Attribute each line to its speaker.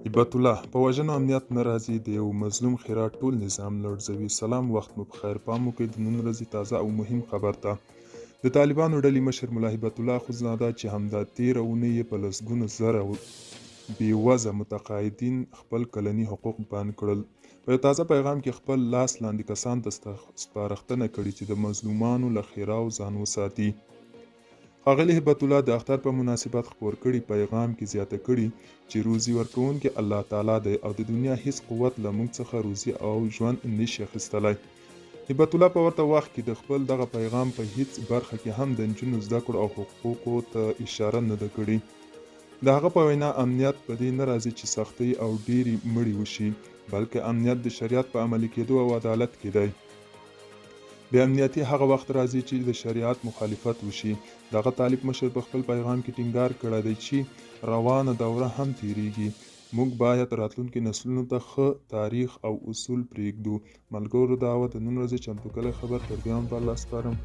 Speaker 1: هبت الله: په وژنو امنیت نه راځي، د یو مظلوم خیرات ټول نظام لړزوي. سلام، وخت مو بخیر. پام وکړئ د نن ورځې تازه او مهم خبر ته. د طالبانو ډلې مشر ملا هبت الله خوزناده چې همدا تېره اونۍ یې په لسګونو زره بېوزه متقاعدین خپل کلني حقوق بند کړل. په یو تازه پیغام کې خپل لاس لاندې کسانو ته سپارښتنه کړې چې د مظلومانو له ښېراو ځان وساتي. ښاغلي هبت الله د اختر په مناسبت خپور کړي پیغام کې زیاته کړي چې روزي ورکوونکی الله تعالی دی او د دنیا هیڅ قوت له موږ څخه روزي او ژوند نشي اخیستلی. هبت الله په ورته وخت کې د خپل دغه پیغام په هیڅ برخه کې هم د نجونو زده کړو او حقوقو ته اشاره نه ده کړې. د هغه په وینا امنیت په دې نه راځي چې سختۍ او ډېرې مړي وشي، بلکې امنیت د شریعت په عملي کېدو او عدالت کې دی. بې امنیتي هغه وخت راځي چې د شریعت مخالفت وشي. دغه طالب مشر په خپل پیغام کې ټینګار کړی دی چې روانه دوره هم تیریږي. موږ باید راتلونکي نسلونو ته ښه تاریخ او اصول پرېږدو. ملګرو، دا وه د نن ورځې چمتو کلی خبر. تر بیا هم په الله سپارم.